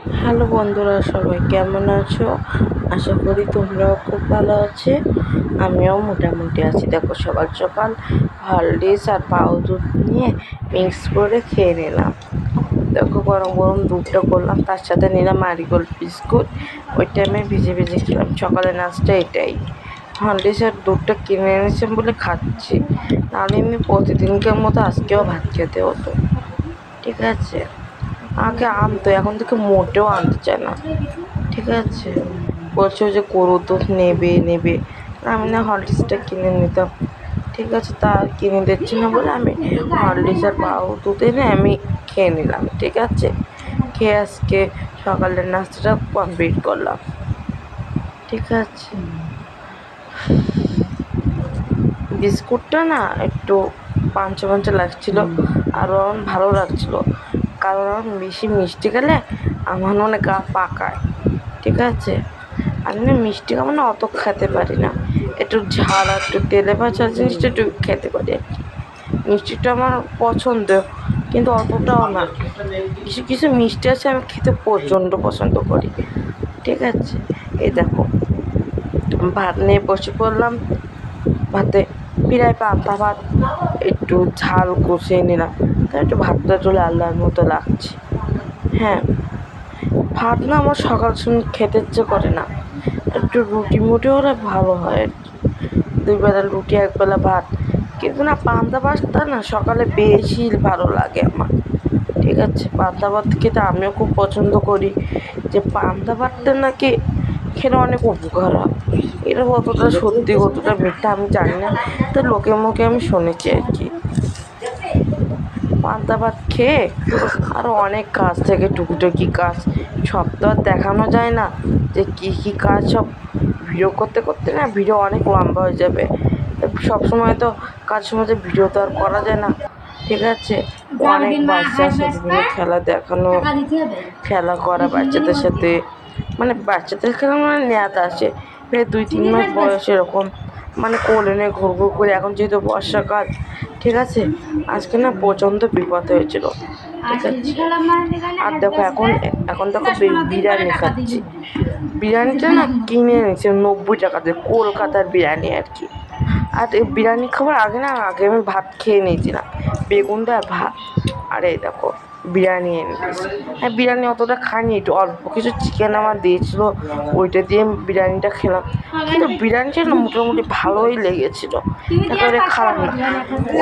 Hello বন্ধুরা, সবাই কেমন আছো? আশা করি তোমরাও খুব ভালো আছে। আমিও মোটামুটি আছি। দেখো, সকাল সকাল হরলিক্স আর পাউরুটি নিয়ে মিক্স করে খেয়ে নিলাম। দেখো, গরম গরম দুধটা করলাম, তার সাথে নিলাম মারিগোল্ড বিস্কুট। ওই টাইমে ভিজে ভিজে খেলাম। সকালের নাস্তা এটাই। হরলিক্স আর দুধটা কিনে এনেছেন বলে খাচ্ছি, নাহলে এমনি প্রতিদিনকার মতো আজকেও ভাত খেতে হতো। ঠিক আছে, আগে আনতো, এখন থেকে মোটেও আনতে চায় না। ঠিক আছে, বলছে যে গরুর দুধ নেবে নেবে, আমি না হরলিক্সটা কিনে নিতাম। ঠিক আছে, তা আর কিনে দিচ্ছি না বলে আমি হরলিক্স আর পাউরুটি দুধ এনে আমি খেয়ে নিলাম। ঠিক আছে, খেয়ে আজকে সকালের নাস্তাটা কমপ্লিট করলাম। ঠিক আছে, বিস্কুটটা না একটু পাঞ্চা পাঞ্চা লাগছিল, আরও ভালো লাগছিল, কারণ আমার বেশি মিষ্টি খেলে আমার মনে গা পাকায়। ঠিক আছে, আমি না মিষ্টি খাবো না, অত খেতে পারি না। একটু ঝাল আর একটু তেলে ভাজা জিনিসটা একটু খেতে পারি আর কি। মিষ্টিটা আমার পছন্দ, কিন্তু অতটাও না। কিছু কিছু মিষ্টি আছে আমি খেতে প্রচণ্ড পছন্দ করি। ঠিক আছে, এই দেখো, ভাত নিয়ে বসে পড়লাম। ভাতে প্রায় পান্তা ভাত, একটু ঝাল কষিয়ে নিলাম, তাই একটু ভাতটা একটু লাল লাল মতো লাগছে। হ্যাঁ, ভাত না আমার সকাল সময় খেতে ইচ্ছে করে না, একটু রুটি মুটি হলে ভালো হয় আর কি। 2 বেলা রুটি 1 বেলা ভাত, কিন্তু না পান্তা ভাতটা না সকালে বেশি ভালো লাগে আমার। ঠিক আছে, পান্তা ভাত খেতে আমিও খুব পছন্দ করি। যে পান্তা ভাতটা নাকি খেলে অনেক উপকার হয়, এটা কতটা সত্যি কতটা মিথ্যা আমি জানি না, তো লোকের মুখে আমি শুনেছি আর কি। পান্তা ভাত খেয়ে আরও অনেক কাজ থেকে টুকিটাকি কাজ, সব তো আর দেখানো যায় না যে কী কী কাজ। সব ভিডিও করতে করতে না ভিডিও অনেক লম্বা হয়ে যাবে। সবসময় তো কাজের মধ্যে ভিডিও তো আর করা যায় না। ঠিক আছে, অনেক বাচ্চা আছে, বিভিন্ন খেলা দেখানো, খেলা করা বাচ্চাদের সাথে, মানে বাচ্চাদের খেলা মানে নেয়াতে আসে প্রায় 2-3 মাস বয়স এরকম, মানে কোলে নিয়ে ঘুর ঘুর করে। এখন যেহেতু বর্ষাকাল, ঠিক আছে, আজকে না প্রচণ্ড বিপদ হয়েছিল। ঠিক আছে, আর দেখো এখন এখন দেখো বিরিয়ানি খাচ্ছি। বিরিয়ানিটা না কিনে এনেছি 90 টাকাতে, কলকাতার বিরিয়ানি আর কি। আর এই বিরিয়ানি খাবার আগে আমি ভাত খেয়ে নিয়েছিলাম, বেগুন দেওয়া ভাত। আর এই দেখো বিরিয়ানি এনে দিয়েছি। হ্যাঁ, বিরিয়ানি অতটা খাইনি, একটু অল্প কিছু চিকেন আমার দিয়েছিলো, ওইটা দিয়ে বিরিয়ানিটা খেলাম। কিন্তু বিরিয়ানিটা না মোটামুটি ভালোই লেগেছিলো, একেবারে খারাপ না।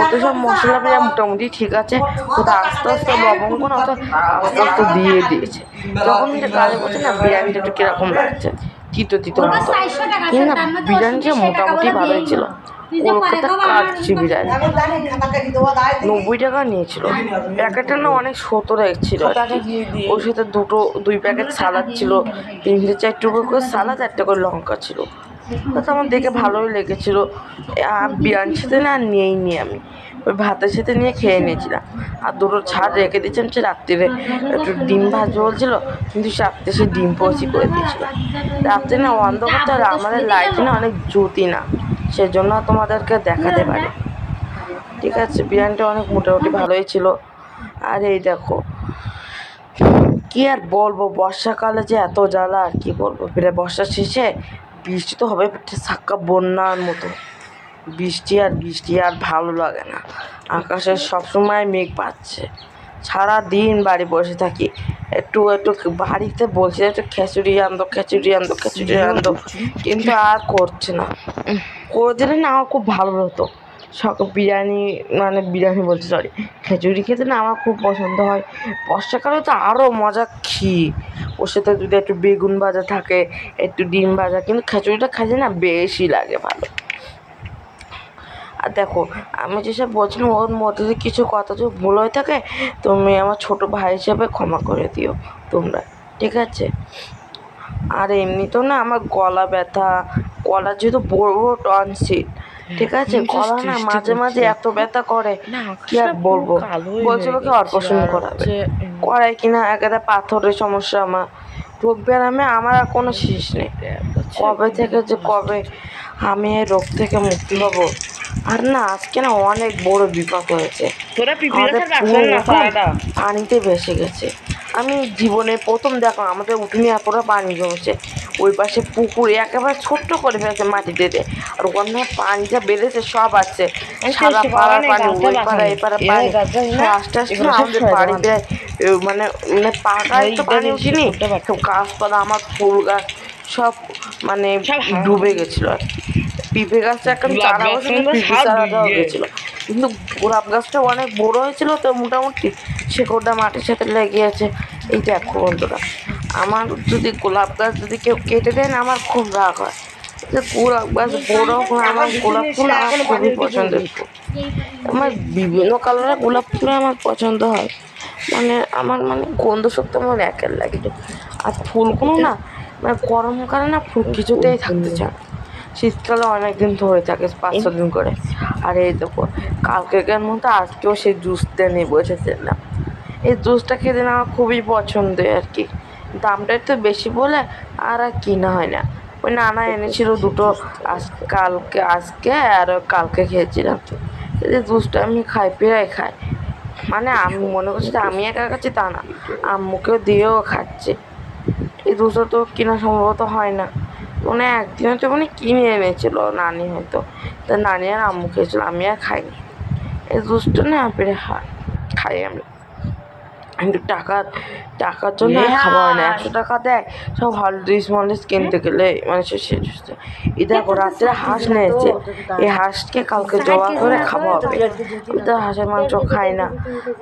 ওতে সব মশলা পেঁয়া মোটামুটি ঠিক আছে, ওটা আস্তে আস্তে লবঙ্গ না ওটা আস্তে আস্তে দিয়ে দিয়েছে। যখন এটা গালে বলছে না বিরিয়ানিটা একটু কীরকম লাগছে, তিতো তিতো মতো, কিন্তু না বিরিয়ানিটা মোটামুটি ভালোই ছিল। কলকাতা কাচ্চি বিরিয়ানি 90 টাকা নিয়েছিল। প্যাকেটটা না অনেক সতরে ছিল আর কি। ওর সাথে 2 প্যাকেট সালাদ ছিল, 3-4 টুকরো করে সালাদ, 1টা করে লঙ্কা ছিল। তো আমার দেখে ভালোই লেগেছিলো। বিরিয়ানির সাথে না নিয়েই আমি ওই ভাতের সাথে নিয়ে খেয়ে নিয়েছিলাম। আর 2টো ছাড় রেখে দিয়েছিলাম, সে রাত্রিরে একটু ডিম ভাজবে বলছিলো, কিন্তু রাত্রে সে ডিম পোচি করে দিয়েছিলো। রাত্রে না অন্ধকার তো, আর আমাদের লাইটে না অনেক জ্যোতি না, সেজন্য তোমাদেরকে দেখাতে পারি। ঠিক আছে, বিরিয়ানিটা অনেক মোটামুটি ভালোই ছিল। আর এই দেখো, কি আর বলবো, বর্ষাকালে যে এত জ্বালা, আর কি বলবো। প্রায় বর্ষার শেষে বৃষ্টি তো হবে, সাক্কা বন্যার মতো বৃষ্টি। আর বৃষ্টি আর ভালো লাগে না, আকাশে সবসময় মেঘ পাচ্ছে। সারা দিন বাড়ি বসে থাকি, একটু একটু বাড়িতে বলছে একটু খিচুড়ি আনতো খিচুড়ি আনতো খিচুড়ি আনতো, কিন্তু আর করছে না। করে দিলে না আমার খুব ভালো হতো। বিরিয়ানি, মানে বিরিয়ানি বলছি, সরি, খিচুড়ি খেতে না আমার খুব পছন্দ হয়। বর্ষাকালে তো আরও মজা ক্ষীর, ওর সাথে যদি একটু বেগুন ভাজা থাকে, একটু ডিম ভাজা, কিন্তু খিচুড়িটা খাইলে না বেশি লাগে ভালো। আর দেখো, আমি যেসব বলছিলাম ওর মধ্যে যদি কিছু কথা যদি ভুল হয়ে থাকে, তুমি আমার ছোটো ভাই হিসেবে ক্ষমা করে দিও তোমরা। ঠিক আছে, আর এমনিতেও না আমার গলা ব্যথা, গলা যেহেতু বড় বড় টনসিল, ঠিক আছে, গলা না মাঝে মাঝে এত ব্যথা করে, কি আর বলবো। বলছে ওকে অপারেশন করাবে, করাই কিনা একেবারে পাথরের সমস্যা আমার, রোগ ব্যায়ামে আমার আর কোনো শেষ নেই। কবে থেকে যে কবে আমি এই রোগ থেকে মুক্তি পাবো। আর না আজকে না অনেক বড় বিপদ হয়েছে, আমাদের পানিতে ভেসে গেছে। আমি জীবনে প্রথম দেখলাম আমাদের উঠোনে এতটা পানি জমেছে। ওই পাশে পুকুরে একেবারে ছোট্ট করে ফেলেছে মাটি দিয়ে, আর ওখানে পানিটা বেড়েছে সব আছে, সারা পাড়ার পানি, ওই পাড়া এই পাড়া পানি সব আস্তে আস্তে না আমাদের বাড়িতে মানে মানে পাকায় তো পানি উঠিনি, সব গাছপালা আমার ফুল গাছ সব মানে ডুবে গেছিলো আর কি। পিঁপে গাছটা একদম চারা বসে পিঁপে চারাটাও গেছিলো, কিন্তু গোলাপ গাছটা অনেক বড় হয়েছিল তো মোটামুটি শেকড়টা মাটির সাথে লেগে আছে। এই দেখো বন্ধুরা, আমার যদি গোলাপ গাছ যদি কেউ কেটে দেয় না আমার খুব রাগ হয়। যে গোলাপ গাছ বড় হয়, আমার গোলাপ ফুল আমার খুবই পছন্দের ফুল। আমার বিভিন্ন কালারের গোলাপ ফুল আমার পছন্দ হয়, মানে আমার মানে গন্ধ শক্তি আমার একের লাগে। আর ফুলগুলো না মানে গরমকালে না ফুল কিছুতেই থাকতে চায় না, শীতকালে অনেক দিন ধরে থাকে 5-6 দিন করে। আর এই দেখো কালকের মতো আজকেও সেই জুসটা নিয়ে বসেছিলাম, এই জুসটা খেতে না আমার খুবই পছন্দের আর কি। দামটা একটু বেশি বলে আর কিনা হয় না। ওই নানা এনেছিল দুটো, আজকে আর কালকে খেয়েছিলাম। এই জুসটা আমি খাই, প্রায় খাই, মানে আমি মনে করছি যে আমি একা খাচ্ছি তা না, আম্মুকেও দিয়েও খাচ্ছি। এই জুসটা তো কিনা সম্ভবত হয় না, মানে একদিন হয়তো মানে কিনে এনেছিল নানি, হয়তো তা নানি আর আম্মু খেয়েছিল, আমি আর খাইনি। এই জুসটা না পেরে খাই আমি, কিন্তু টাকার জন্য আর খাওয়া হয় না। 100 টাকা দেয় সব হলদিস মলদিস কিনতে গেলে মানে সে এই দেখো রাত্রে হাঁস নিয়েছে, এই হাঁসকে কালকে জবা করে খাওয়া হবে। আমি তো হাঁসের মাংস খাই না,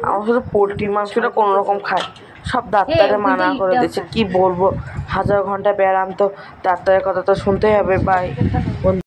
আমার শুধু পোলট্রির মাংসটা কোনো রকম খাই। সব ডাক্তারে মানা করে দিচ্ছে, কি বলবো, 1000 ঘন্টা ব্যায়াম তো ডাক্তারের কথা তো শুনতেই হবে। বাই।